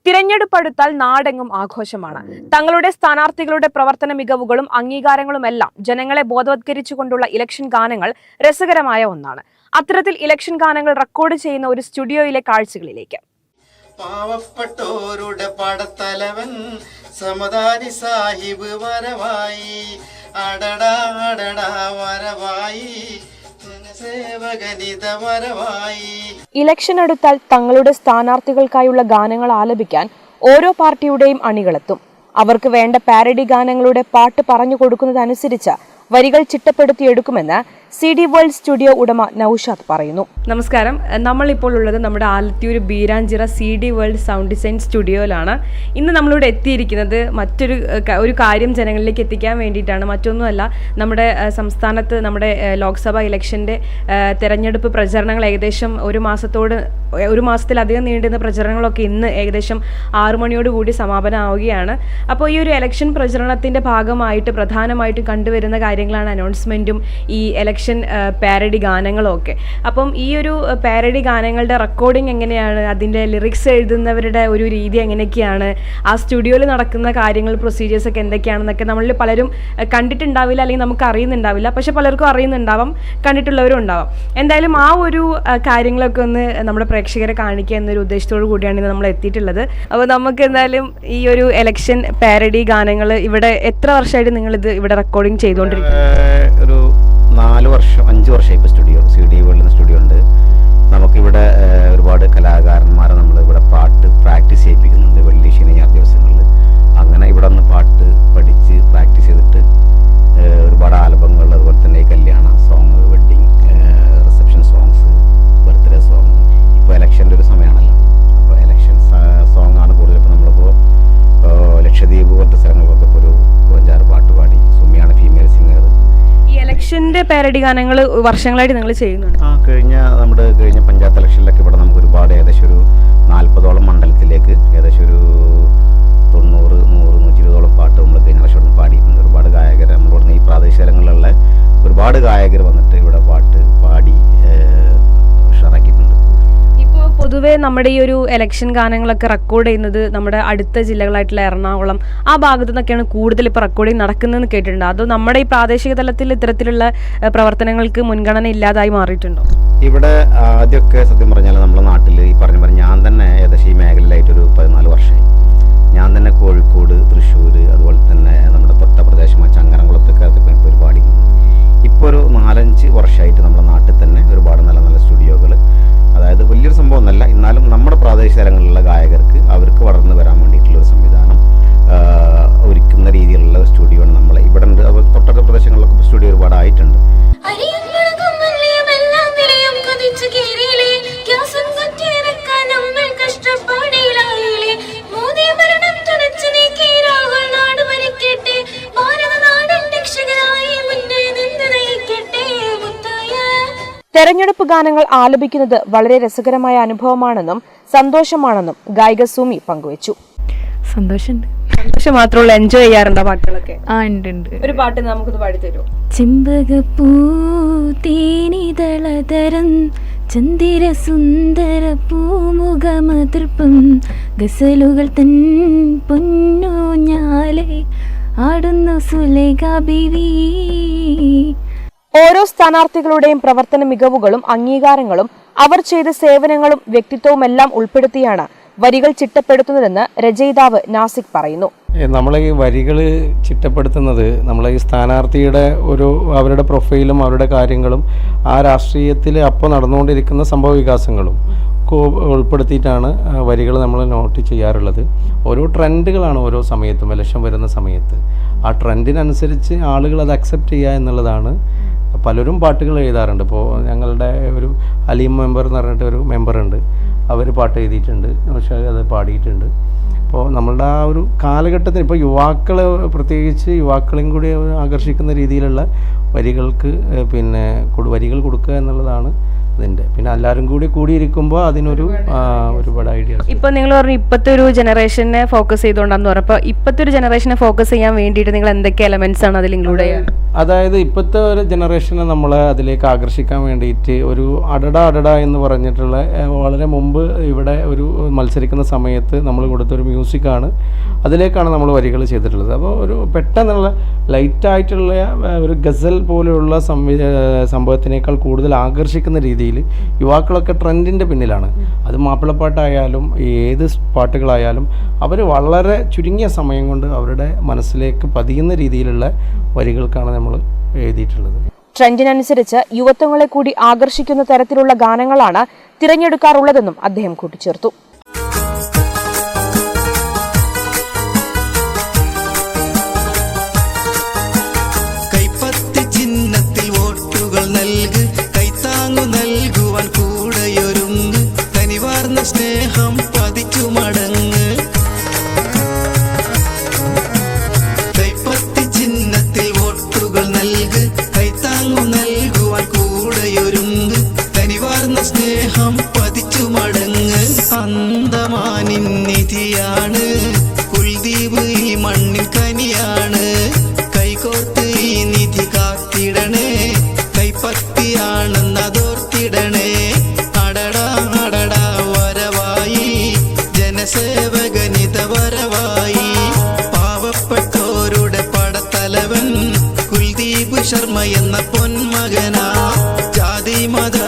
തിരഞ്ഞെടുപ്പ് അടുത്താൽ നാടെങ്ങും ആഘോഷമാണ്. തങ്ങളുടെ സ്ഥാനാർത്ഥികളുടെ പ്രവർത്തന മികവുകളും അംഗീകാരങ്ങളുമെല്ലാം ജനങ്ങളെ ബോധവത്കരിച്ചുകൊണ്ടുള്ള ഇലക്ഷൻ ഗാനങ്ങൾ രസകരമായ ഒന്നാണ്. അത്തരത്തിൽ ഇലക്ഷൻ ഗാനങ്ങൾ റെക്കോർഡ് ചെയ്യുന്ന ഒരു സ്റ്റുഡിയോയിലെ കാഴ്ചകളിലേക്ക്. പാവപ്പെട്ടോരുടെ പടത്തലവൻ സമദാരി സാഹിബ് വരവായി, അടടാ അടടാ വരവായി, സേവകനിത വരവായി. ഇലക്ഷൻ അടുത്താൽ തങ്ങളുടെ സ്ഥാനാർത്ഥികൾക്കായുള്ള ഗാനങ്ങൾ ആലപിക്കാൻ ഓരോ പാർട്ടിയുടെയും അണികളെത്തും. അവർക്ക് വേണ്ട പാരഡി ഗാനങ്ങളുടെ പാട്ട് പറഞ്ഞു കൊടുക്കുന്നതനുസരിച്ച് വരികൾ ചിട്ടപ്പെടുത്തിയെടുക്കുമെന്ന് CD വേൾഡ് സ്റ്റുഡിയോ ഉടമ നൌഷാദ് പറയുന്നു. നമസ്കാരം, നമ്മളിപ്പോൾ ഉള്ളത് നമ്മുടെ Alathiyur Beeranchira CD world sound design സ്റ്റുഡിയോയിലാണ്. ഇന്ന് നമ്മളിവിടെ എത്തിയിരിക്കുന്നത് ഒരു കാര്യം ജനങ്ങളിലേക്ക് എത്തിക്കാൻ വേണ്ടിയിട്ടാണ്. മറ്റൊന്നുമല്ല, നമ്മുടെ സംസ്ഥാനത്ത് നമ്മുടെ ലോക്സഭാ ഇലക്ഷൻ്റെ തെരഞ്ഞെടുപ്പ് പ്രചരണങ്ങൾ ഏകദേശം ഒരു മാസത്തിലധികം നീണ്ടുന്ന പ്രചരണങ്ങളൊക്കെ ഇന്ന് ഏകദേശം 6 മണിയോടുകൂടി സമാപനമാവുകയാണ്. അപ്പോൾ ഈ ഒരു ഇലക്ഷൻ പ്രചരണത്തിൻ്റെ ഭാഗമായിട്ട് പ്രധാനമായിട്ടും കണ്ടുവരുന്ന കാര്യങ്ങളാണ് അനൗൺസ്മെൻറ്റും ഈ ഇലക്ഷൻ പാരഡി ഗാനങ്ങളും ഒക്കെ. അപ്പം ഈ ഒരു പാരഡി ഗാനങ്ങളുടെ റെക്കോർഡിംഗ് എങ്ങനെയാണ്, അതിൻ്റെ ലിറിക്സ് എഴുതുന്നവരുടെ ഒരു രീതി എങ്ങനെയൊക്കെയാണ്, ആ സ്റ്റുഡിയോയിൽ നടക്കുന്ന കാര്യങ്ങൾ പ്രൊസീജിയേഴ്സ് ഒക്കെ എന്തൊക്കെയാണെന്നൊക്കെ നമ്മളിൽ പലരും കണ്ടിട്ടുണ്ടാവില്ല, അല്ലെങ്കിൽ നമുക്ക് അറിയുന്നുണ്ടാവില്ല. പക്ഷെ പലർക്കും അറിയുന്നുണ്ടാവാം, കണ്ടിട്ടുള്ളവരും ഉണ്ടാവാം. എന്തായാലും ആ ഒരു കാര്യങ്ങളൊക്കെ ഒന്ന് നമ്മുടെ പ്രേക്ഷകരെ കാണിക്കുക എന്നൊരു ഉദ്ദേശത്തോടു കൂടിയാണ് ഇന്ന് നമ്മൾ എത്തിയിട്ടുള്ളത്. അപ്പോൾ നമുക്ക് എന്തായാലും ഈ ഒരു ഇലക്ഷൻ പാരഡി ഗാനങ്ങൾ ഇവിടെ എത്ര വർഷമായിട്ട് നിങ്ങളിത് ഇവിടെ റെക്കോർഡിംഗ് ചെയ്തുകൊണ്ടിരിക്കുന്നത്? ഒരു 5 വർഷമായി ഇപ്പോൾ സ്റ്റുഡിയോ CD വേൾഡ് സ്റ്റുഡിയോ ഉണ്ട്. നമുക്കിവിടെ ഒരുപാട് കലാകാരന്മാരെ നമ്മൾ ഇവിടെ പാട്ട് പ്രാക്ടീസ് ചെയ്യിപ്പിക്കുന്നുണ്ട് വെള്ളി ശനി ഞായർ ദിവസങ്ങളിൽ. അങ്ങനെ ഇവിടെ ഒന്ന് പാട്ട് പഠിച്ച് പ്രാക്ടീസ് ചെയ്തിട്ട് ഒരുപാട് ആൽബങ്ങൾ, അതുപോലെ തന്നെ കല്യാണ song, wedding, reception songs, birthday song. ഇപ്പോൾ ഇലക്ഷൻ്റെ ഒരു സമയമാണല്ലോ, അപ്പോൾ ഇലക്ഷൻ സോങ് ആണ് കൂടുതൽ. ഇപ്പോൾ നമ്മളിപ്പോൾ ലക്ഷദ്വീപ് പോലത്തെ സ്ഥലങ്ങളിലൊക്കെ ഇപ്പോൾ ഒരു 5-6 പാട്ട് പാടി. സുമിയാണ് ഫീമെയിൽ സിംഗർ. ഈ ഇലക്ഷന്റെ പാരഡി ഗാനങ്ങൾ വർഷങ്ങളായിട്ട് നിങ്ങൾ ചെയ്യുന്നുണ്ട്? കഴിഞ്ഞ പഞ്ചായത്ത് ഇലക്ഷനിലൊക്കെ ഇവിടെ നമുക്ക് ഒരുപാട് ഏകദേശം ഒരു 40ഓളം മണ്ഡലത്തിലേക്ക് ഏകദേശം ഒരു 90, 100, 120ഓളം പാട്ട് നമ്മൾ കഴിഞ്ഞ വർഷം പാടിയിട്ടുണ്ട്. ഒരുപാട് ഗായകർ നമ്മളിവിടുന്ന് ഈ പ്രാദേശിക തലങ്ങളിലുള്ള ഒരുപാട് ഗായകർ വന്നിട്ട് ഇവിടെ പാട്ട് പാടി ഉഷാറാക്കിയിട്ടുണ്ട്. ഇപ്പോൾ പൊതുവേ നമ്മുടെ ഈ ഒരു ഇലക്ഷൻ ഗാനങ്ങളൊക്കെ റെക്കോർഡ് ചെയ്യുന്നത് നമ്മുടെ അടുത്ത ജില്ലകളായിട്ടുള്ള എറണാകുളം, ആ ഭാഗത്തു നിന്നൊക്കെയാണ് കൂടുതൽ ഇപ്പോൾ റെക്കോർഡിങ് നടക്കുന്നതെന്ന് കേട്ടിട്ടുണ്ട്. അതോ നമ്മുടെ ഈ പ്രാദേശിക തലത്തിൽ ഇത്തരത്തിലുള്ള പ്രവർത്തനങ്ങൾക്ക് മുൻഗണന ഇല്ലാതായി മാറിയിട്ടുണ്ടോ? ഇവിടെ ആദ്യമൊക്കെ സത്യം പറഞ്ഞാൽ നമ്മുടെ നാട്ടിൽ ഈ പറഞ്ഞ ഞാൻ തന്നെ ഏകദേശം ഈ മേഖലയിലായിട്ടൊരു 14 വർഷമായി. ഞാൻ തന്നെ കോഴിക്കോട്, തൃശ്ശൂർ, അതുപോലെ തന്നെ നമ്മുടെ തൊട്ടപ്രദേശമായ ചങ്ങരംകുളത്തൊക്കെ പരിപാടി. ഇപ്പോൾ ഒരു 4-5 വർഷമായിട്ട് നമ്മുടെ നാട്ടിൽ തന്നെ ഒരുപാട് നല്ല നല്ല സ്റ്റുഡിയോകൾ, അതായത് വലിയൊരു സംഭവം ഒന്നല്ല, എന്നാലും നമ്മുടെ പ്രാദേശിക തലങ്ങളിലുള്ള ഗായകർക്ക് അവർക്ക് വളർന്നു വരാൻ വേണ്ടിയിട്ടുള്ള ഒരു സംവിധാനം ഒരുക്കുന്ന രീതിയിലുള്ള സ്റ്റുഡിയോ ആണ് നമ്മളെ ഇവിടെ ഉണ്ട്. തൊട്ടടുത്ത പ്രദേശങ്ങളിലൊക്കെ സ്റ്റുഡിയോ ഒരുപാട് ആയിട്ടുണ്ട്. തെരഞ്ഞെടുപ്പ് ഗാനങ്ങൾ ആലപിക്കുന്നത് വളരെ രസകരമായ അനുഭവമാണെന്നും സന്തോഷമാണെന്നും ഗായിക സുമി പങ്കുവച്ചു. സന്തോഷം മാത്രമല്ല, എൻജോയ് ചെയ്യാറുണ്ടോ പാട്ടുകളൊക്കെ? ഉണ്ട്. ഒരു പാട്ട് നമുക്കൊന്ന് പാടിത്തരുമോ? ചെമ്പകപ്പൂ തേനിതളതരം ചന്ദിര സുന്ദര പൂമുഖമതൃപ്പം ഗസലുകൾ തൻ പൊന്നൂഞ്ഞാലെ ആടുന്നു സുലേഖ ബീവി. ഓരോ സ്ഥാനാർത്ഥികളുടെയും പ്രവർത്തന മികവുകളും അംഗീകാരങ്ങളും അവർ ചെയ്ത സേവനങ്ങളും വ്യക്തിത്വവുമെല്ലാം ഉൾപ്പെടുത്തിയാണ് വരികൾ ചിട്ടപ്പെടുത്തുന്നതെന്ന് രചയിതാവ് നാസിക് പറയുന്നു. നമ്മളെ ഈ വരികൾ ചിട്ടപ്പെടുത്തുന്നത് നമ്മളെ ഈ സ്ഥാനാർത്ഥിയുടെ അവരുടെ പ്രൊഫൈലും അവരുടെ കാര്യങ്ങളും ആ രാഷ്ട്രീയത്തിൽ അപ്പോൾ നടന്നുകൊണ്ടിരിക്കുന്ന സംഭവ വികാസങ്ങളും ഉൾപ്പെടുത്തിയിട്ടാണ് വരികൾ നമ്മൾ നോട്ട് ചെയ്യാറുള്ളത്. ഓരോ ട്രെൻഡുകളാണ് ഓരോ സമയത്തും ഇലക്ഷൻ വരുന്ന സമയത്ത്. ആ ട്രെൻഡിനനുസരിച്ച് ആളുകൾ അത് അക്സെപ്റ്റ് ചെയ്യുക എന്നുള്ളതാണ്. പലരും പാട്ടുകൾ എഴുതാറുണ്ട്. ഇപ്പോൾ ഞങ്ങളുടെ ഒരു അലീം മെമ്പർ എന്ന് പറഞ്ഞിട്ട് ഒരു മെമ്പറുണ്ട്, അവർ പാട്ട് എഴുതിയിട്ടുണ്ട്, പക്ഷേ അത് പാടിയിട്ടുണ്ട്. അപ്പോൾ നമ്മളുടെ ആ ഒരു കാലഘട്ടത്തിൽ ഇപ്പോൾ യുവാക്കൾ, പ്രത്യേകിച്ച് യുവാക്കളെയും കൂടി ആകർഷിക്കുന്ന രീതിയിലുള്ള വരികൾ കൊടുക്കുക എന്നുള്ളതാണ് ഇതിൻ്റെ. പിന്നെ എല്ലാവരും കൂടിയിരിക്കുമ്പോൾ അതിനൊരു ഒരുപാട് ഐഡിയാസ്. ഇപ്പം നിങ്ങൾ പറഞ്ഞു ഇപ്പോഴത്തെ ഒരു ജനറേഷനെ ഫോക്കസ് ചെയ്തുകൊണ്ടാന്ന് പറഞ്ഞപ്പോൾ ഇപ്പോഴത്തെ ഒരു ജനറേഷനെ ഫോക്കസ് ചെയ്യാൻ വേണ്ടിയിട്ട് നിങ്ങൾ എന്തൊക്കെ എലമെന്റ്സ് ആണ് അതിൽ ഇൻക്ലൂഡ് ചെയ്യുക? അതായത് ഇപ്പോഴത്തെ ഒരു ജനറേഷനെ നമ്മളെ അതിലേക്ക് ആകർഷിക്കാൻ വേണ്ടിയിട്ട് ഒരു അടട എന്ന് പറഞ്ഞിട്ടുള്ള വളരെ മുമ്പ് ഇവിടെ ഒരു മത്സരിക്കുന്ന സമയത്ത് നമ്മൾ കൊടുത്തൊരു മ്യൂസിക്കാണ്, അതിലേക്കാണ് നമ്മൾ വരികൾ ചെയ്തിട്ടുള്ളത്. അപ്പോൾ ഒരു പെട്ടെന്നുള്ള ലൈറ്റായിട്ടുള്ള ഒരു ഗസൽ പോലെയുള്ള സംഭവത്തിനേക്കാൾ കൂടുതൽ ആകർഷിക്കുന്ന രീതിയിൽ യുവാക്കളൊക്കെ ട്രെൻഡിൻ്റെ പിന്നിലാണ്. അത് മാപ്പിളപ്പാട്ടായാലും ഏത് പാട്ടുകളായാലും അവർ വളരെ ചുരുങ്ങിയ സമയം കൊണ്ട് അവരുടെ മനസ്സിലേക്ക് പതിയുന്ന രീതിയിലുള്ള വരികൾക്കാണ് നമ്മൾ എഴുതിയിട്ടുള്ളത്. ട്രെൻഡിനനുസരിച്ച് യുവത്വങ്ങളെ കൂടി ആകർഷിക്കുന്ന തരത്തിലുള്ള ഗാനങ്ങളാണ് തിരഞ്ഞെടുക്കാറുള്ളതെന്നും അദ്ദേഹം കൂട്ടിച്ചേർത്തു. കൈപ്പത്തി ചിഹ്നത്തിൽ വോട്ടുകൾ നൽക്, കൈത്താങ്ങു നൽകുവാൻ കൂടെയൊരുങ്ങ്, കനിവാർന്ന സ്നേഹം പതിച്ചു മടങ്ങ്. കൈപ്പത്തി ചിഹ്നത്തിൽ വോട്ടുകൾ നൽക്, കൈത്താങ്ങു നൽകുവാൻ കൂടെയൊരുങ്ങ്, കനിവാർന്ന സ്നേഹം പതിച്ചു മടങ്ങ്. അന്തമാനിൻ നിധിയാണ് കുൽദീപ്, ഈ മണ്ണിൻ കനിയാണ്. കൈകോർത്ത് ഈ നിധി കാത്തിടണേ, കൈപ്പത്തിയാണെന്നതോർത്തിടണേ. അടടാ അടടാ വരവായി ജനസേവകനിത വരവായി. പാവപ്പെട്ടോരുടെ പടത്തലവൻ കുൽദീപ് ശർമ്മ എന്ന പൊന്മകനാ. ജാതി മത